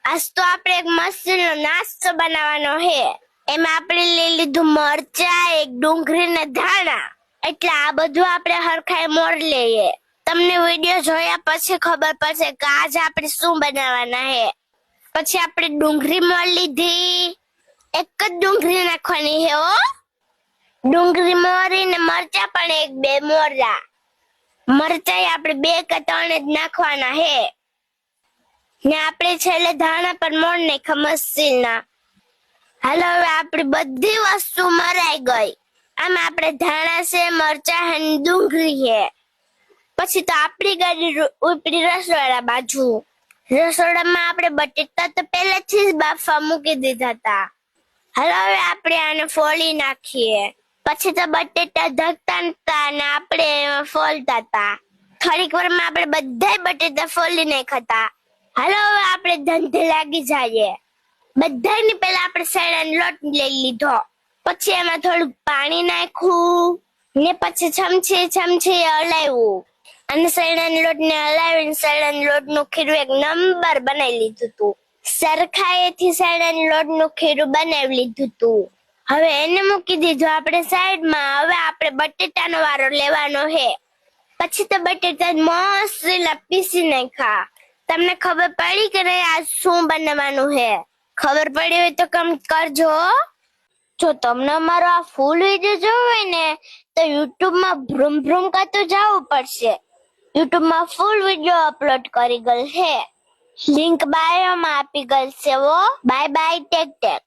આજ તો આપણે એક મસ્તીનો નાસ્તો બનાવવાનો છે. એમાં આપણે લઈ લીધું મરચા, એક ડુંગળી ને ધાણા. એટલે આ બધું આપણે હરખાઈ મોર લઈએ. તમને વિડીયો જોયા પછી ખબર પડશે કે આજ આપણે શું બનાવવાના છે. પછી આપણે ડુંગળી મોર લીધી. એક જ ડુંગળી નાખવાની છે હો. ડુંગળી મોરી ને મરચા પણ એક બે મોરલા. મરચાઈ આપણે 2 કે 3 જ નાખવાના છે. ને આપણે છેલ્લે ધાણા પર મોર નાખ્યા મસ્તીના. હાલો હવે આપણી બધી વસ્તુ મરાઈ ગઈ. આમાં આપણે ધાણા છે, મરચા અને ડુંગળી છે. પછી તો આપણી ગાડી ઉપડી રસોડા બાજુ. રસોડામાં આપણે બટેટા તો પહેલેથી જ બાફવા મૂકી દીધા હતા. હાલો હવે આપણે આને ફોલી નાખીએ. પછી તો બટેટા ધકતા નતા અને આપણે એમાં ફોલતા હતા. થોડીક વારમાં આપણે બધાય બટેટા ફોલી નાખ્યા હતા. હાલો હવે આપણે ધંધે લાગી જઈએ. બધાની પહેલા આપણે શેરડાનો લોટ લઈ લીધો. પછી એમાં થોડુંક પાણી નાખ્યું ને પછી ચમચી હલાવ્યું. અને શેરડાનો લોટને હલાવીને શેરડાનો લોટનું ખીરું એક નંબર બનાવી લીધું હતું. સરખાએથી શેરડાનો લોટનું ખીરું બનાવી લીધું હતું. હવે એને મૂકી દીધું આપણે સાઈડમાં. હવે આપણે બટેટાનો વારો લેવાનો છે. પછી તો બટેટા મસ્ત પીસી નાખ્યા. તમને ખબર પડી કે નહીં આ શું બનાવવાનું છે? ખબર પડી હોય તો કમેન્ટ કરજો. જો તમને મારો આ ફૂલ વિડીયો જોવો હોય ને તો યુટ્યુબમાં ભ્રુમ ભ્રુમ કરતું જવું પડશે. યુટ્યુબમાં ફૂલ વિડીયો અપલોડ કરી ગયેલ છે. લિંક બાયોમાં આપી ગયેલ છે. Bye bye, take tech.